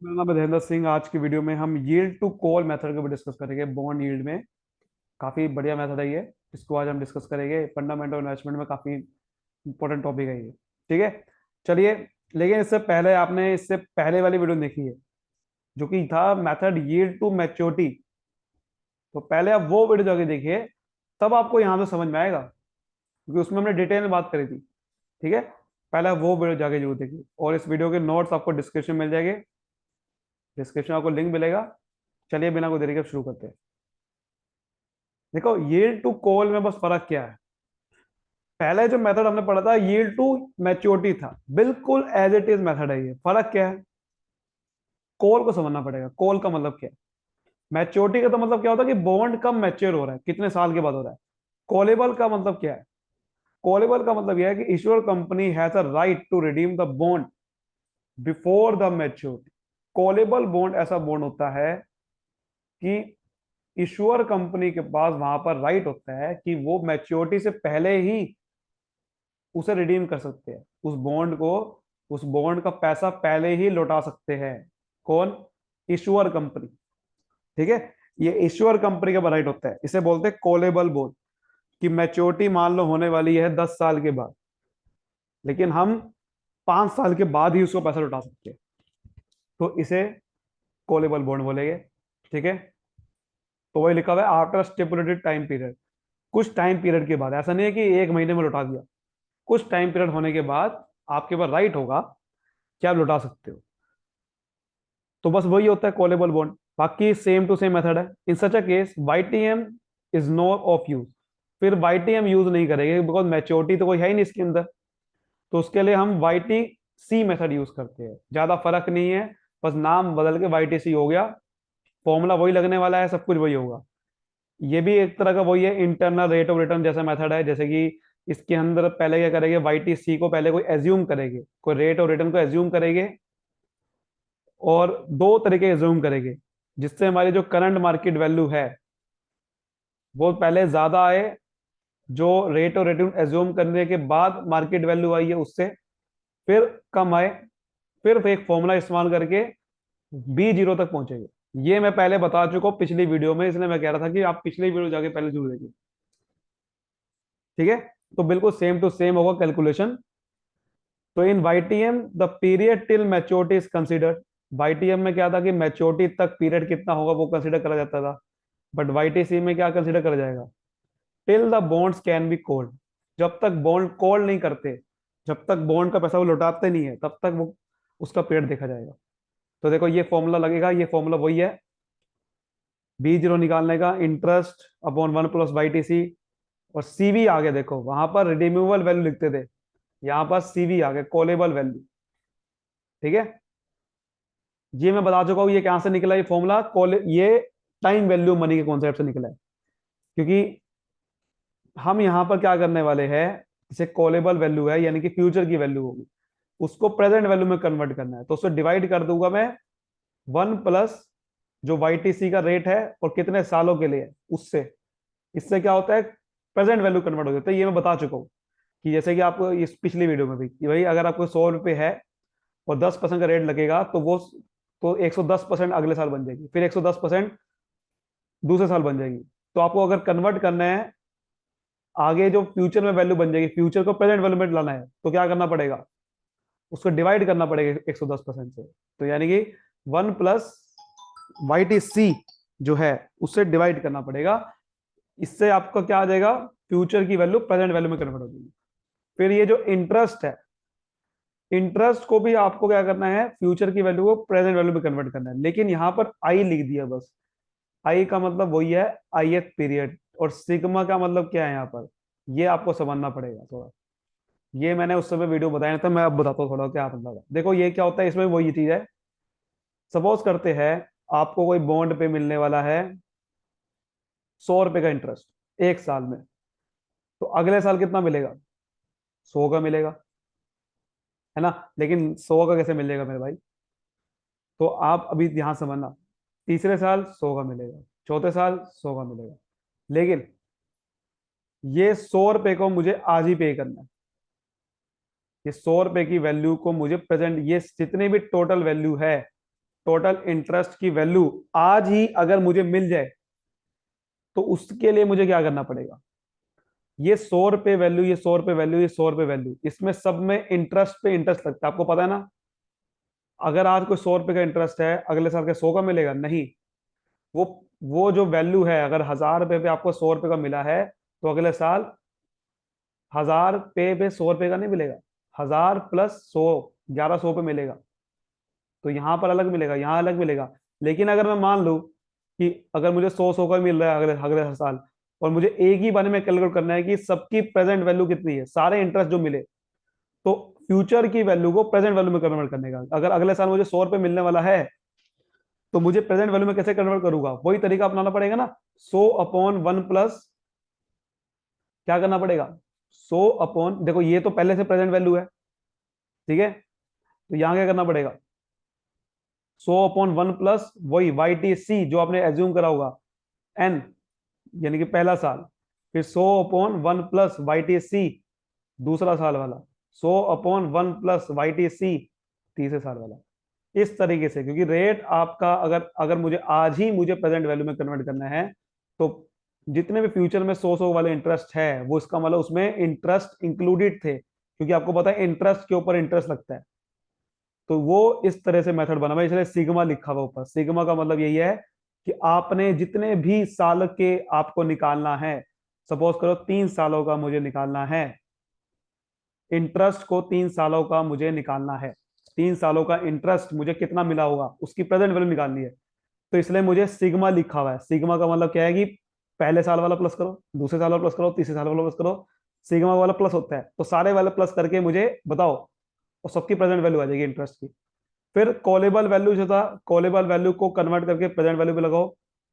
मेरा नाम है धीरेन्द्र सिंह। आज की वीडियो में हम यील्ड टू कॉल मेथड को भी डिस्कस करेंगे। बॉन्ड यील्ड में काफी बढ़िया मेथड है ये। इसको आज हम डिस्कस करेंगे। फंडामेंटल इन्वेस्टमेंट में काफी इंपॉर्टेंट टॉपिक है ये। ठीक है, चलिए। लेकिन इससे पहले आपने इससे पहले वाली वीडियो देखी है जो कि था मेथड यील्ड टू मैच्योरिटी। तो पहले आप वो वीडियो जाके देखिए, तब आपको यहाँ से समझ में आएगा, क्योंकि उसमें हमने डिटेल में बात करी थी। ठीक है, पहले आप वो वीडियो जाके जरूर देखिए, और इस वीडियो के नोट्स आपको डिस्क्रिप्शन में मिल जाएंगे। डिस्क्रिप्शन में आपको लिंक मिलेगा। चलिए बिना कोई देरी के शुरू करते हैं। देखो, यील्ड टू कॉल में बस फर्क क्या है। पहले जो मेथड हमने पढ़ा था यील्ड टू मैच्योरिटी था, बिल्कुल एज इट इज मेथड है ये। फर्क क्या है, कॉल को समझना पड़ेगा। कॉल का मतलब क्या है, मैच्योरिटी का तो मतलब क्या होता है कि बॉन्ड कब मैच्योर हो रहा है, कितने साल के बाद हो रहा है। कॉलेबल का मतलब क्या है, कॉलेबल का मतलब यह है कि issuer company has a right to redeem the bond before the maturity. Callable bond ऐसा बॉन्ड होता है कि इश्योर कंपनी के पास वहां पर राइट होता है कि वो मैच्योरिटी से पहले ही उसे रिडीम कर सकते हैं, उस बॉन्ड को। उस बॉन्ड का पैसा पहले ही लौटा सकते हैं। कौन? Ensure company. ठीक है, ये इश्योर कंपनी का राइट होता है। इसे बोलते हैं कॉलेबल बॉन्ड, कि मैच्योरिटी मान लो होने वाली है 10 साल के बाद, लेकिन हम 5 साल के बाद ही उसको पैसा लौटा सकते हैं। तो इसे कॉलेबल बॉन्ड बोलेंगे। ठीक है, तो वही लिखा हुआ है आफ्टर स्टिपुलेटेड टाइम पीरियड। कुछ टाइम पीरियड के बाद, ऐसा नहीं है कि 1 महीने में लौटा दिया। कुछ टाइम पीरियड होने के बाद आपके पास राइट होगा कि आप लौटा सकते हो। तो बस वही होता है कॉलेबल बॉन्ड। बाकी सेम टू सेम मेथड है। In such a case YTM is no of use. फिर वाईटीएम यूज नहीं करेंगे, बिकॉज मैच्योरिटी तो कोई है ही नहीं इसके अंदर। तो उसके लिए हम वाईटी सी मेथड यूज करते हैं। ज्यादा फर्क नहीं है, बस नाम बदल के वाईटी सी हो गया। फॉर्मूला वही लगने वाला है, सब कुछ वही होगा। ये भी एक तरह का वही है, इंटरनल रेट ऑफ रिटर्न जैसा मेथड है। जैसे कि इसके अंदर पहले क्या करेंगे, वाईटीसी को पहले कोई एज्यूम करेंगे, कोई रेट ऑफ रिटर्न को एज्यूम करेंगे, और दो तरीके एज्यूम करेंगे जिससे हमारी जो करंट मार्केट वैल्यू है वो पहले ज्यादा आए। जो रेट ऑफ रिटर्न एज्यूम करने के बाद मार्केट वैल्यू आई है उससे फिर कम आए। फिर एक फॉर्मूला इस्तेमाल करके B0 तक पहुंचेंगे। ये मैं पहले बता चुका हूं पिछली वीडियो में, इसलिए मैं कह रहा था कि आप पिछली वीडियो जाके पहले जरूर देखिए। ठीक है, तो बिल्कुल सेम टू सेम होगा कैलकुलेशन। तो in YTM the period till maturity is considered. YTM में क्या था कि मैच्योरिटी तक पीरियड कितना होगा वो कंसिडर करा जाता था। बट वाईटीसी में क्या कंसिडर करा जाएगा, till the bonds can be called. जब तक बॉन्ड कॉल नहीं करते, जब तक बॉन्ड का पैसा वो लौटाते नहीं है, तब तक वो उसका पीरियड देखा जाएगा। तो देखो ये फॉर्मूला लगेगा, ये फॉर्मूला वही है। B0 निकालने का इंटरेस्ट अपॉन 1 + YTC। और सीवी आ गया, देखो वहां पर रिडीमेबल वैल्यू लिखते थे, यहां पर सीवी आ गया, कॉलेबल वैल्यू। ठीक है, ये मैं बता चुका हूं ये कहां से निकला ये फॉर्मूला। ये टाइम वैल्यू मनी के कॉन्सेप्ट से निकला है। क्योंकि हम यहां पर क्या करने वाले हैं, इसे कॉलेबल वैल्यू है यानी कि फ्यूचर की वैल्यू होगी, उसको प्रेजेंट वैल्यू में कन्वर्ट करना है। तो उसको डिवाइड कर दूंगा मैं 1 + जो वाईटीसी का रेट है और कितने सालों के लिए, उससे। इससे क्या होता है, प्रेजेंट वैल्यू कन्वर्ट हो जाता है। ये मैं बता चुका हूँ कि जैसे कि आपको इस पिछली वीडियो में भी कि भाई अगर आपको 100 रुपये है और 10% का रेट लगेगा तो वो, तो 110% अगले साल बन जाएगी, फिर 110% दूसरे साल बन जाएगी। तो आपको अगर कन्वर्ट करना है आगे, जो फ्यूचर में वैल्यू बन जाएगी, फ्यूचर को प्रेजेंट वैल्यू में लाना है, तो क्या करना पड़ेगा, उसको डिवाइड करना पड़ेगा 110% से। तो यानी कि 1 + YTC जो है उससे डिवाइड करना पड़ेगा। इससे आपका क्या आ जाएगा, फ्यूचर की वैल्यू प्रेजेंट वैल्यू में कन्वर्ट हो जाएगी। फिर ये जो इंटरेस्ट है, इंटरेस्ट को भी आपको क्या करना है, फ्यूचर की वैल्यू को प्रेजेंट वैल्यू में कन्वर्ट करना है। लेकिन यहां पर आई लिख दिया बस। आई का मतलब वही है, ith पीरियड। और सिग्मा का मतलब क्या है यहाँ पर, ये आपको समझना पड़ेगा थोड़ा। ये मैंने उस समय वीडियो बताया था, मैं अब बताता हूँ थोड़ा क्या मतलब है। देखो ये क्या होता है, इसमें वही चीज है। सपोज करते हैं आपको कोई बॉन्ड पे मिलने वाला है 100 रुपए का इंटरेस्ट 1 साल में। तो अगले साल कितना मिलेगा, 100 का मिलेगा, है ना। लेकिन 100 का कैसे मिलेगा मेरे भाई, तो आप अभी ध्यान समझना। तीसरे साल 100 का मिलेगा, चौथे साल 100 का मिलेगा। लेकिन ये 100 रुपए को मुझे आज ही पे करना है। ये 100 रुपए की वैल्यू को मुझे प्रेजेंट, ये जितनी भी टोटल वैल्यू है टोटल इंटरेस्ट की वैल्यू आज ही अगर मुझे मिल जाए तो उसके लिए मुझे क्या करना पड़ेगा? ये 100 रुपए वैल्यू, ये 100 रुपए वैल्यू, ये 100 रुपए वैल्यू, इसमें सब में इंटरेस्ट पे इंटरेस्ट लगता है, आपको पता है ना। अगर आज कोई 100 रुपए का इंटरेस्ट है, अगले साल के 100 का मिलेगा नहीं। वो वो जो वैल्यू है, अगर 1000 रुपए पे आपको 100 रुपए का मिला है, तो अगले साल 1000 पे 100 रुपए का नहीं मिलेगा, 1000 + 100, 1100 पे मिलेगा। तो यहां पर अलग मिलेगा, यहां अलग मिलेगा। लेकिन अगर मैं मान लूं कि अगर मुझे 100 का मिल रहा है अगले अगले हर साल, और मुझे एक ही बारे में कैलकुलेट करना है कि सबकी प्रेजेंट वैल्यू कितनी है, सारे इंटरेस्ट जो मिले, तो फ्यूचर की वैल्यू को प्रेजेंट वैल्यू में कन्वर्ट करने का। अगर अगले साल मुझे 100 रुपए मिलने वाला है, तो मुझे प्रेजेंट वैल्यू में कैसे कन्वर्ट करूंगा? वही तरीका अपनाना पड़ेगा ना। 100/1 प्लस क्या करना पड़ेगा? 100 देखो ये तो पहले से प्रेजेंट वैल्यू है, ठीक है, तो यहां क्या करना पड़ेगा? 100/1 प्लस वही YTC जो आपने एज्यूम करा होगा, एन, यानी कि पहला साल। फिर 100/1 प्लस YTC दूसरा साल वाला, 100/1 प्लस YTC तीसरे साल वाला। इस तरीके से, क्योंकि रेट आपका अगर अगर मुझे आज ही मुझे प्रेजेंट वैल्यू में कन्वर्ट करना है, तो जितने भी फ्यूचर में 100 वाले इंटरेस्ट है, वो इसका मतलब उसमें इंटरेस्ट इंक्लूडेड थे, क्योंकि आपको पता है इंटरेस्ट के ऊपर इंटरेस्ट लगता है। तो वो इस तरह से मेथड बना हुआ है, इसलिए सिग्मा लिखा हुआ ऊपर। सिग्मा का मतलब यही है कि आपने जितने भी साल के आपको निकालना है, सपोज करो 3 सालों का मुझे निकालना है, इंटरेस्ट को 3 सालों का मुझे निकालना है, 3 सालों का इंटरेस्ट मुझे कितना मिला होगा उसकी प्रेजेंट वैल्यू निकालनी है। तो इसलिए मुझे सिग्मा लिखा हुआ है। सिग्मा का मतलब क्या है कि पहले साल वाला प्लस करो, दूसरे साल वाला प्लस करो, तीसरे साल वाला प्लस करो, सिग्मा वाला प्लस होता है। तो सारे वाले प्लस करके मुझे बताओ, और सबकी प्रेजेंट वैल्यू आ जाएगी इंटरेस्ट की। फिर कॉलेबल वैल्यू जो था, कॉलेबल वैल्यू को कन्वर्ट करके प्रेजेंट वैल्यू पे लगाओ,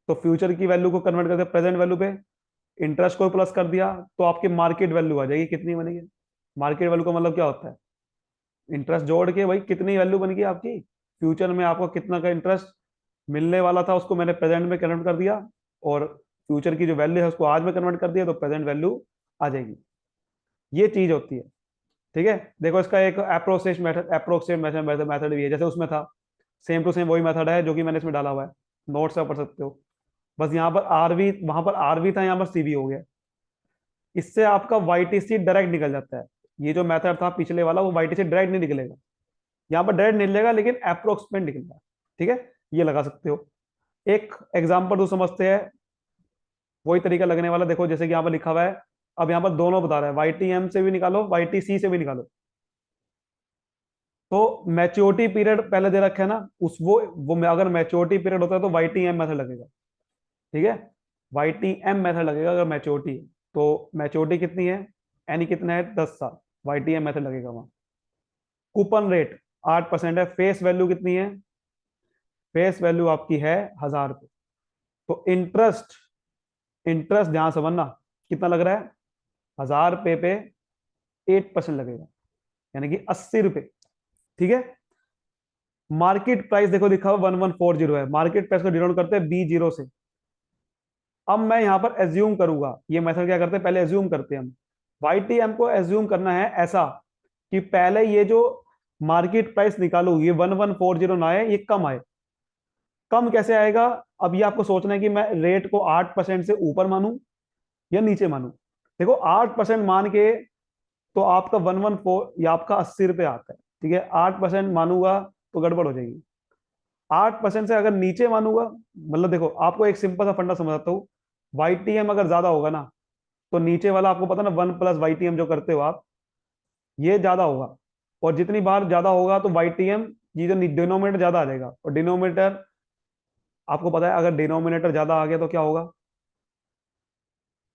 तो फ्यूचर की वैल्यू को कन्वर्ट करके प्रेजेंट वैल्यू पे, इंटरेस्ट को प्लस कर दिया, तो आपकी मार्केट वैल्यू आ जाएगी। कितनी बनेगी? मार्केट वैल्यू का मतलब क्या होता है? इंटरेस्ट जोड़ के भाई कितनी वैल्यू बन गई आपकी, फ्यूचर में आपको कितना का इंटरेस्ट मिलने वाला था, उसको मैंने प्रेजेंट में कन्वर्ट कर दिया, और फ्यूचर की जो वैल्यू है उसको आज में कन्वर्ट कर दिया, तो प्रेजेंट वैल्यू आ जाएगी। ये चीज होती है, ठीक है। देखो इसका एक अप्रोक्सीमेट मेथड मेथड भी है, जैसे उसमें था, सेम टू सेम वही मेथड है जो कि मैंने इसमें डाला हुआ है, नोट से आप पढ़ सकते हो। बस यहाँ पर आरवी, वहां पर आरवी था, यहाँ पर सीवी हो गया। इससे आपका YTC डायरेक्ट निकल जाता है। ये जो मेथड था पिछले वाला, वो YTC डायरेक्ट नहीं निकलेगा, यहाँ पर डायरेक्ट निकलेगा, लेकिन अप्रोक्सीमेट निकलेगा, ठीक है। ये लगा सकते हो। एक एग्जांपल तो समझते हैं, वही तरीका लगने वाला। देखो जैसे कि यहाँ पर लिखा हुआ है, अब यहाँ पर दोनों बता रहा है, YTM से भी निकालो, YTC से भी निकालो। तो मैच्योरिटी पीरियड पहले दे रखा है ना, उस वो अगर मैच्योरिटी पीरियड होता है तो YTM मेथड लगेगा, ठीक है। YTM मेथड लगेगा अगर मैच्योरिटी है। तो मैच्योरिटी कितनी है, यानी कितना है, 10 साल, YTM मेथड लगेगा वहां। कूपन रेट 8% है। फेस वैल्यू कितनी है? फेस वैल्यू आपकी है 1000 रुपये। तो इंटरेस्ट, इंटरेस्ट ध्यान से बनना, कितना लग रहा है? 1000 रुपये पे 8% लगेगा, यानी कि 80 रुपये, ठीक है। मार्केट प्राइस देखो लिखा हुआ 1140 है, मार्केट प्राइस को डिनोट करते हैं B0 से। अब मैं यहां पर एज्यूम करूंगा, ये मेथड क्या करते हैं, पहले एज्यूम करते हैं हम। YTM को एज्यूम करना है ऐसा कि पहले ये जो मार्केट प्राइस निकालू, ये 1140 ना आए, ये कम आए। कम कैसे आएगा? अब ये आपको सोचना है कि मैं रेट को 8% से ऊपर मानूं या नीचे मानूं। देखो 8% मान के तो आपका 114 या आपका 80 रुपये आता है, ठीक है। 8% मानूंगा तो गड़बड़ हो जाएगी। 8% से अगर नीचे मानूंगा, मतलब देखो आपको एक सिंपल सा फंडा समझाता हूँ। YTM अगर ज्यादा होगा ना, तो नीचे वाला आपको पता ना 1 प्लस YTM जो करते हो आप, ये ज्यादा होगा। और जितनी बार ज्यादा होगा तो YTM, ये जो डिनोमिनेटर ज्यादा आ जाएगा। और डिनोमिनेटर आपको पता है, अगर डिनोमिनेटर ज्यादा आ गया तो क्या होगा?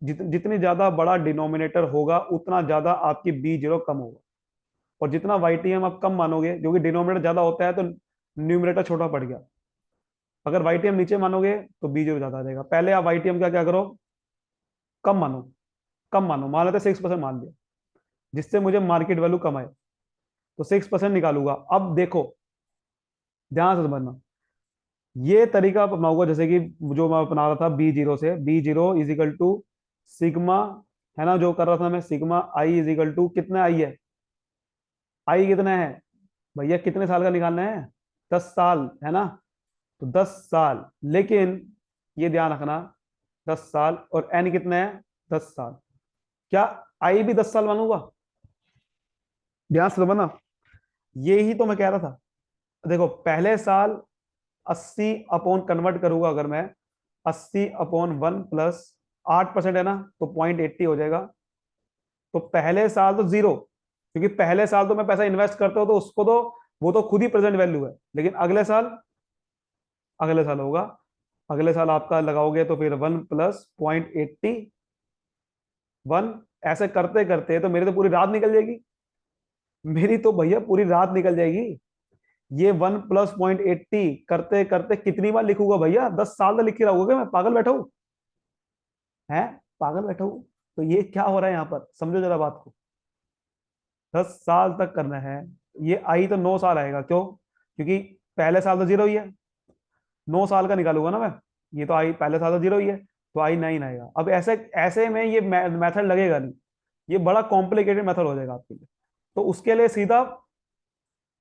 जितनी ज्यादा बड़ा डिनोमिनेटर होगा, उतना ज्यादा आपकी B0 कम होगा। और जितना YTM आप कम मानोगे, जो कि डिनोमिनेटर ज्यादा होता है, तो न्यूमरेटर छोटा पड़ गया। अगर YTM नीचे मानोगे तो B0 ज्यादा आ जाएगा। पहले आप YTM का क्या करो, कम मानो। कम मानो, मान लेते 6% मान लिया, जिससे मुझे मार्केट वैल्यू कम आए, तो 6% निकालूंगा। अब देखो ध्यान से समझना, ये तरीका आप अपनाऊंगा, जैसे कि जो मैं अपना रहा था B0 से, B0 is equal to sigma, है ना, जो कर रहा था मैं, sigma I is equal to, कितना आई है, आई कितना है भैया, कितने साल का निकालना है, 10 साल, है ना। तो 10 साल, लेकिन ये ध्यान रखना 10 साल और एन कितने हैं 10 साल। क्या आई भी 10 साल बनूंगा? ध्यान से समझना, ये ही तो मैं कह रहा था। देखो पहले साल 80 अपॉन कन्वर्ट करूंगा अगर मैं, 80/1 प्लस 8% है ना, तो 0.80 हो जाएगा। तो पहले साल तो जीरो, क्योंकि पहले साल तो मैं पैसा इन्वेस्ट करता हूं तो उसको तो वो तो खुद ही प्रेजेंट वैल्यू है। लेकिन अगले साल होगा, अगले साल आपका लगाओगे तो फिर 1 + 0.81। ऐसे करते करते तो मेरी तो पूरी रात निकल जाएगी, मेरी तो भैया पूरी रात निकल जाएगी। ये 1 + 0.80 करते करते कितनी बार लिखूंगा भैया? 10 साल तो लिख के रहोगे, मैं पागल बैठा हूँ? है पागल बैठा हूँ? तो ये क्या हो रहा है यहाँ पर, समझो जरा बात को। 10 साल तक करना है। ये आई तो 9 साल आएगा, क्यों? क्योंकि पहले साल तो जीरो ही है, 9 साल का निकालूंगा ना मैं। ये तो आई पहले साल तो जीरो ही है, तो आई 9 आएगा। अब ऐसे ऐसे में ये मेथड लगेगा नहीं, ये बड़ा कॉम्प्लिकेटेड मेथड हो जाएगा आपके लिए। तो उसके लिए सीधा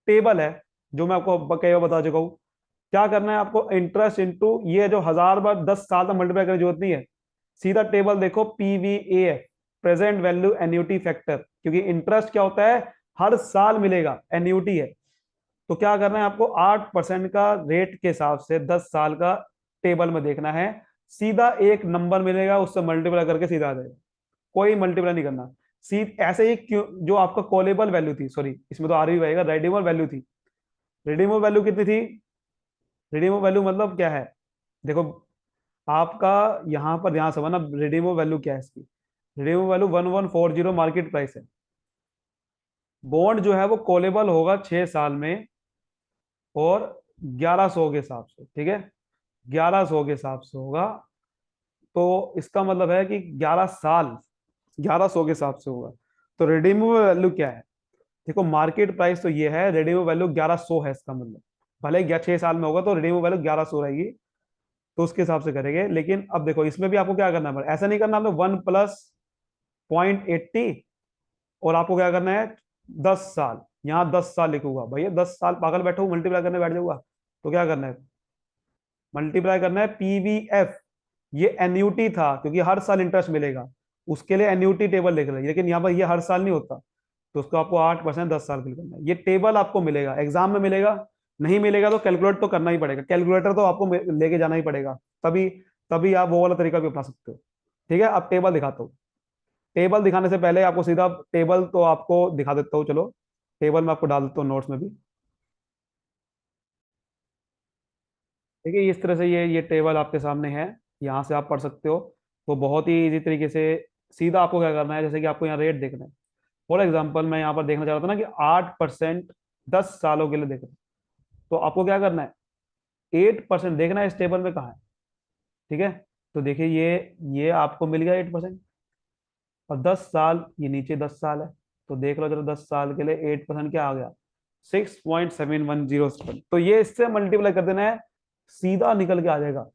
टेबल है, जो मैं आपको कई बार बता चुका हूँ। क्या करना है आपको? इंटरेस्ट इंटू ये जो 1000 बार 10 साल तक मल्टीप्लाई करने की जरूरत नहीं है। सीधा टेबल देखो, PVAF, present value annuity factor, क्योंकि इंटरेस्ट क्या होता है? हर साल मिलेगा, एन्युटी है। तो क्या करना है आपको? 8% का रेट के हिसाब से 10 साल का टेबल में देखना है। सीधा एक नंबर मिलेगा, उससे मल्टीप्लाई करके सीधा आ जाएगा, कोई मल्टीप्लाई नहीं करना। ऐसे ही क्यों, जो आपका कॉलेबल वैल्यू थी, सॉरी इसमें तो आर भी आएगा, रेडीमेबल वैल्यू थी। रेडीमेबल वैल्यू कितनी थी? रिडीमेबल वैल्यू मतलब क्या है? देखो आपका यहां पर ध्यान समझना, रिडीमेबल वैल्यू क्या है इसकी। रिडीमेबल वैल्यू 1140 मार्केट प्राइस है। बॉन्ड जो है वो कॉलेबल होगा 6 साल में, और 1100 के हिसाब से, ठीक है, 1100 के हिसाब से होगा। तो इसका मतलब है कि 11 साल 1100 के हिसाब से होगा। तो रिडीमेबल वैल्यू क्या है? देखो मार्केट प्राइस तो ये है, रिडीमेबल वैल्यू 1100 है, इसका मतलब भले 6 साल में होगा तो रिडीमेबल वैल्यू 1100 रहेगी। तो उसके हिसाब से करेंगे। लेकिन अब देखो इसमें भी आपको क्या करना है, ऐसा नहीं करना आपने 1 + 0.80, और आपको क्या करना है 10 साल, यहाँ 10 साल लिखूंगा भैया, 10 साल पागल बैठा हूँ, मल्टीप्लाई करने बैठ जाऊंगा। तो क्या करना है? मल्टीप्लाई करना है PVF। ये एन्यूटी था, क्योंकि हर साल इंटरेस्ट मिलेगा, उसके लिए एन्यूटी टेबल लिख रहे हैं, लेकिन यहाँ पर ये हर साल नहीं होता। तो उसको आपको 8% 10 साल के लिए करना है। ये टेबल आपको मिलेगा, एग्जाम में मिलेगा, नहीं मिलेगा तो कैलकुलेट तो करना ही पड़ेगा, कैलकुलेटर तो आपको लेके जाना ही पड़ेगा, तभी तभी आप वो वाला तरीका भी अपना सकते हो। ठीक है, अब टेबल दिखाता हूँ। टेबल दिखाने से पहले आपको सीधा टेबल तो आपको दिखा देता हूँ, चलो टेबल में आपको डाल देता हूँ नोट्स में भी। ठीक है, इस तरह से ये टेबल आपके सामने है, यहाँ से आप पढ़ सकते हो। तो बहुत ही इजी तरीके से सीधा आपको क्या करना है, जैसे कि आपको यहाँ रेट देखना है। फॉर एग्जाम्पल मैं यहाँ पर देखना चाह रहा था ना कि 8% 10 सालों के लिए देख रहे हैं। तो आपको क्या करना है? 8% देखना है इस टेबल में कहाँ है। ठीक है, तो देखिए ये आपको मिल गया 8%। और 10 साल, ये नीचे 10 साल है, तो देख लो चलो 10 साल के लिए 8% क्या आ गया? 6.7107। तो ये इससे मल्टीप्लाई कर देना है, सीधा निकल के आ जाएगा।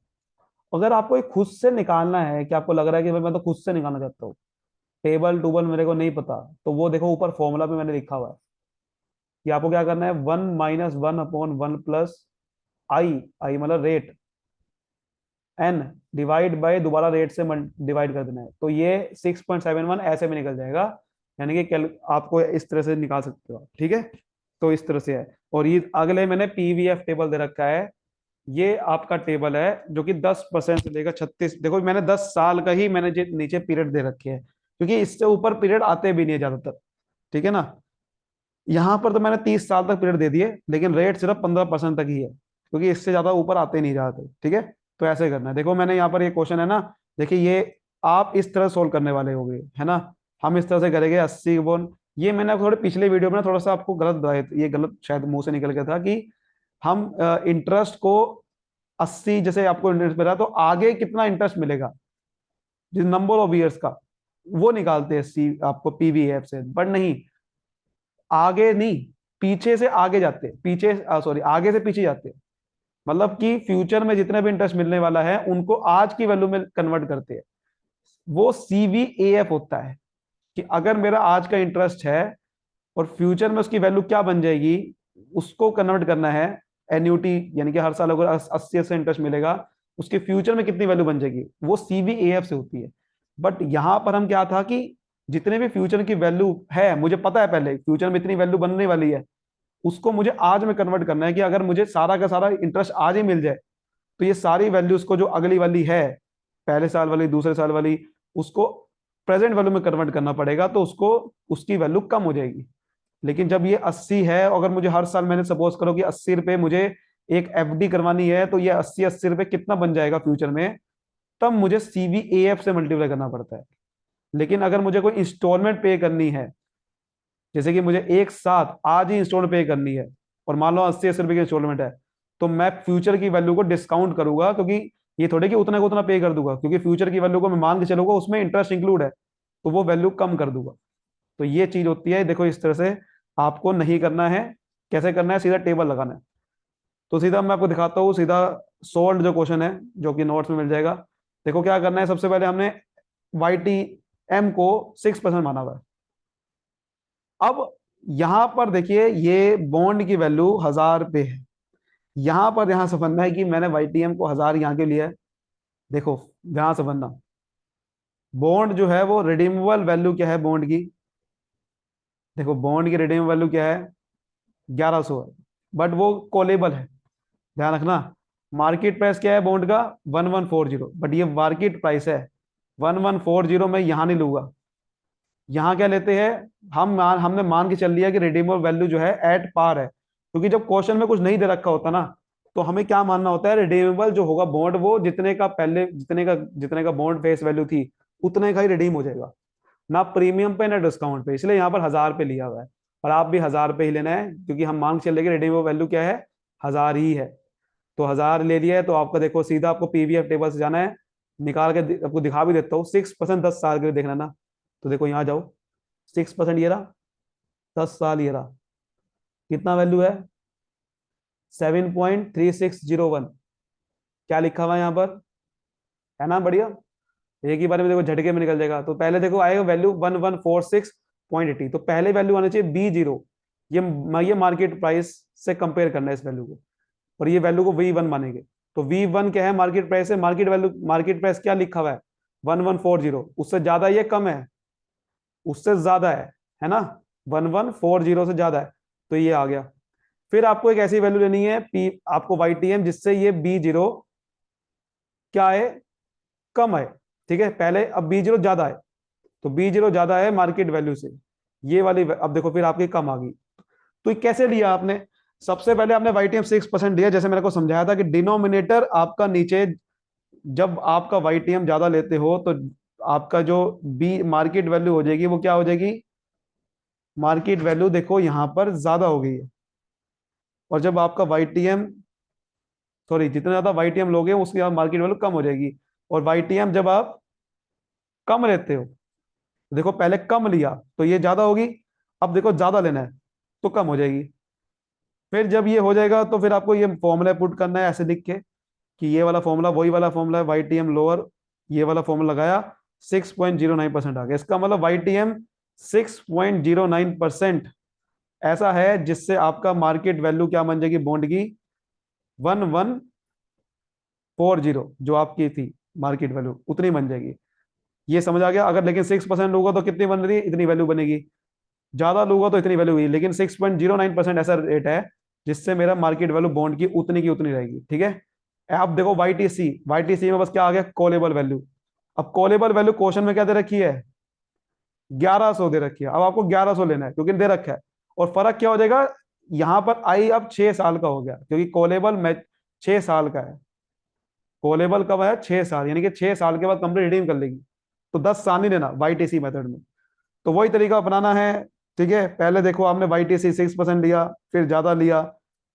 अगर आपको ये खुद से निकालना है, कि आपको लग रहा है कि भाई मैं तो खुद से निकालना चाहता हूँ, टेबल टूबल मेरे को नहीं पता, तो वो देखो ऊपर फॉर्मूला पे मैंने लिखा हुआ है कि आपको क्या करना है, 1 - 1/1 प्लस आई मतलब रेट, एन डिवाइड बाय दोबारा रेट से डिवाइड कर देना है। तो ये 6.71 ऐसे में निकल जाएगा। यानी कि आपको इस तरह से निकाल सकते हो, ठीक है। तो इस तरह से है। और ये अगले मैंने PVF टेबल दे रखा है। ये आपका टेबल है जो कि 10% से लेकर 36, देखो मैंने 10 साल का ही मैंने नीचे पीरियड दे रखे हैं, क्योंकि इससे ऊपर पीरियड आते भी नहीं है ज्यादातर। ठीक है ना, यहाँ पर तो मैंने 30 साल तक पीरियड दे दिए, लेकिन रेट सिर्फ 15% तक ही है, क्योंकि इससे ज्यादा ऊपर आते नहीं जाते। ठीक है, तो ऐसे करना है। देखो मैंने यहाँ पर ये क्वेश्चन है ना, देखिए ये आप इस तरह सोल्व करने वाले होंगे, है ना। हम इस तरह से करेंगे 80 ये मैंने थोड़े पिछले वीडियो में थोड़ा सा आपको गलत बताया, ये गलत शायद मुंह से निकल गया था कि हम इंटरेस्ट को 80 जैसे आपको इंटरेस्ट मिला तो आगे कितना इंटरेस्ट मिलेगा, जिस नंबर ऑफ ईयर्स का, वो निकालते हैं सी आपको PVF से। बट नहीं, आगे नहीं, पीछे से आगे जाते हैं, पीछे सॉरी आगे से पीछे जाते हैं। मतलब कि फ्यूचर में जितने भी इंटरेस्ट मिलने वाला है उनको आज की वैल्यू में कन्वर्ट करते हैं। वो CVAF होता है कि अगर मेरा आज का इंटरेस्ट है और फ्यूचर में उसकी वैल्यू क्या बन जाएगी, उसको कन्वर्ट करना है एन्यूटी यानी कि हर साल अगर 80% इंटरेस्ट मिलेगा, उसके फ्यूचर में कितनी वैल्यू बन जाएगी, वो सीवीएएफ से होती है। बट यहां पर हम क्या था कि जितने भी फ्यूचर की वैल्यू है, मुझे पता है पहले फ्यूचर में इतनी वैल्यू बनने वाली है, उसको मुझे आज में कन्वर्ट करना है कि अगर मुझे सारा का सारा इंटरेस्ट आज ही मिल जाए, तो ये सारी वैल्यूज को जो अगली वाली है, पहले साल वाली, दूसरे साल वाली, उसको प्रेजेंट वैल्यू में कन्वर्ट करना पड़ेगा, तो उसको उसकी वैल्यू कम हो जाएगी। लेकिन जब ये 80 है, अगर मुझे हर साल, मैंने सपोज करो कि 80 रुपए मुझे एक एफडी करवानी है, तो ये 80 रुपए कितना बन जाएगा फ्यूचर में, तब मुझे सीवीएएफ से मल्टीप्लाई करना पड़ता है। लेकिन अगर मुझे कोई इंस्टॉलमेंट पे करनी है, जैसे कि मुझे एक साथ आज ही इंस्टॉलमेंट पे करनी है, और मान लो 80 80 रुपए की इंस्टॉलमेंट है, तो मैं फ्यूचर की वैल्यू को डिस्काउंट करूंगा, क्योंकि ये थोड़े कि उतना को उतना पे कर दूंगा, क्योंकि फ्यूचर की वैल्यू को मैं मान के चलूंगा, उसमें इंटरेस्ट इंक्लूड है, तो वो वैल्यू कम कर दूंगा। तो ये चीज होती है, देखो इस तरह से आपको नहीं करना है। कैसे करना है, सीधा टेबल लगाना है। तो सीधा मैं आपको दिखाता हूँ, सीधा सोल्ड जो क्वेश्चन है, जो कि नोट्स में मिल जाएगा। देखो क्या करना है, सबसे पहले हमने वाई टी एम को 6% माना हुआ है। अब यहां पर देखिए, ये बॉन्ड की वैल्यू 1000 पे है। यहां पर ध्यान समझना है कि मैंने वाई टी एम को 1000 यहां के लिए है। देखो ध्यान समझना, बॉन्ड जो है वो रिडीमेबल वैल्यू क्या है बॉन्ड की, देखो बॉन्ड की रिडीमेबल वैल्यू क्या है, 1100 है, बट वो कॉलेबल है। ध्यान रखना, मार्केट प्राइस क्या है बॉन्ड का, 1140, बट ये मार्केट प्राइस है 1140, मैं यहां नहीं लूंगा। यहां क्या लेते हैं, हमने मान के चल लिया कि रिडीमेबल वैल्यू जो है एट पार है, क्योंकि जब क्वेश्चन में कुछ नहीं दे रखा होता ना, तो हमें क्या मानना होता है, रिडीमेबल जो होगा बॉन्ड, वो जितने का पहले, जितने का बॉन्ड फेस वैल्यू थी, उतने का ही रिडीम हो जाएगा, ना प्रीमियम पे ना डिस्काउंट पे। इसलिए यहाँ पर 1000 पे लिया हुआ है, और आप भी 1000 पे ही लेना है, क्योंकि हम मान के चल रहे कि रिडीमेबल वैल्यू क्या है, 1000 ही है। तो 1000 ले लिया है, तो आपका देखो सीधा आपको पीवीएफ टेबल से जाना है, निकाल के आपको दिखा भी देता हूँ। 6% 10 साल के लिए देखना ना, तो देखो यहाँ जाओ, 6% ये रहा, 10 साल ये रहा, कितना वैल्यू है, 7.3601। क्या लिखा हुआ है यहाँ पर, है ना बढ़िया। एक ही बारे में देखो झटके में निकल जाएगा। तो पहले देखो आएगा वैल्यू 1146.80, तो पहले वैल्यू आना चाहिए B0। ये मार्केट प्राइस से कंपेयर करना है इस वैल्यू को, और ये वैल्यू को V1 मानेंगे। तो V1 क्या है, मार्केट प्राइस है, मार्केट वैल्यू, मार्केट प्राइस क्या लिखा हुआ है, 1140, उससे ज्यादा ये कम है, उससे ज्यादा है ना, 1140 से ज्यादा है, तो ये आ गया। फिर आपको एक ऐसी वैल्यू लेनी है पी, आपको वाई टी एम, जिससे ये B0 क्या है, कम है। ठीक है, पहले अब B0 ज्यादा है, तो B0 ज्यादा है मार्केट वैल्यू से, ये वाली अब देखो फिर आपकी कम आ गई। तो ये कैसे लिया आपने, सबसे पहले आपने वाई टी एम 6% लिया, जैसे मैंने को समझाया था कि डिनोमिनेटर आपका नीचे, जब आपका वाई टी एम ज्यादा लेते हो, तो आपका जो बी मार्केट वैल्यू हो जाएगी, वो क्या हो जाएगी, मार्केट वैल्यू देखो यहां पर ज्यादा हो गई है। और जब आपका वाई टी एम, सॉरी, जितना ज्यादा वाई टी एम लोगे, उसकी मार्केट वैल्यू कम हो जाएगी। और वाई टी एम जब आप कम लेते हो, देखो पहले कम लिया तो ये ज्यादा होगी, अब देखो ज्यादा लेना है तो कम हो जाएगी। फिर जब ये हो जाएगा, तो फिर आपको ये फॉर्मूला पुट करना है ऐसे लिख के, कि ये वाला फॉर्मूला वही वाला फॉर्मूला है, वाई टी एम लोअर, ये वाला फॉर्मूला लगाया, 6.09% आ गया। इसका मतलब वाई टी एम 6.09% ऐसा है, जिससे आपका मार्केट वैल्यू क्या बन जाएगी बॉन्ड की, 1140, जो आपकी थी मार्केट वैल्यू, उतनी बन जाएगी। ये समझ आ गया। अगर लेकिन 6% लूंगा तो कितनी बन रही है, इतनी वैल्यू बनेगी। ज्यादा लूंगा तो इतनी वैल्यू हुई, लेकिन 6.09% ऐसा रेट है, जिससे मेरा मार्केट वैल्यू बॉन्ड की उतनी रहेगी। ठीक है, अब देखो वाईटीसी में बस क्या आ गया, कॉलेबल वैल्यू। अब कॉलेबल वैल्यू क्वेश्चन में क्या दे रखी है, 1100 दे रखी है। अब आपको 1100 लेना है, क्योंकि दे रखा है। और फर्क क्या हो जाएगा, यहां पर आई अब 6 साल का हो गया, क्योंकि कॉलेबल में 6 साल का है। कॉलेबल कब है, 6 साल, यानी कि 6 साल के बाद कंपनी रिडीम कर लेगी। तो 10 साल नहीं लेना वाईटीसी मेथड में। तो वही तरीका अपनाना है। ठीक है, पहले देखो आपने वाईटीसी 6% लिया, फिर ज्यादा लिया,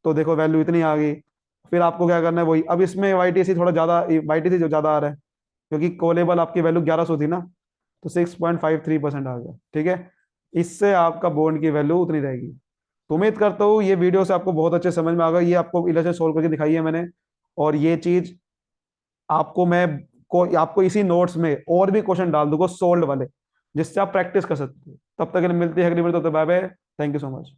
तो देखो वैल्यू इतनी आ गई। फिर आपको क्या करना है, वही, अब इसमें वाईटीसी थोड़ा ज्यादा, वाईटीसी जो ज्यादा आ रहा है, क्योंकि कॉलेबल आपकी वैल्यू 1100 थी ना, तो 6.53% आ गया। ठीक है, इससे आपका बॉन्ड की वैल्यू उतनी रहेगी। तो उम्मीद करता हूँ ये वीडियो से आपको बहुत अच्छे समझ में आ गया। ये आपको इलेक्शन सोल्व करके दिखाई है मैंने, और ये चीज आपको मैं आपको इसी नोट्स में और भी क्वेश्चन डाल दूंगा सोल्ड वाले, जिससे आप प्रैक्टिस कर सकते हो। तब तक मिलते हैं अगली वीडियो, तो bye bye, thank you so much.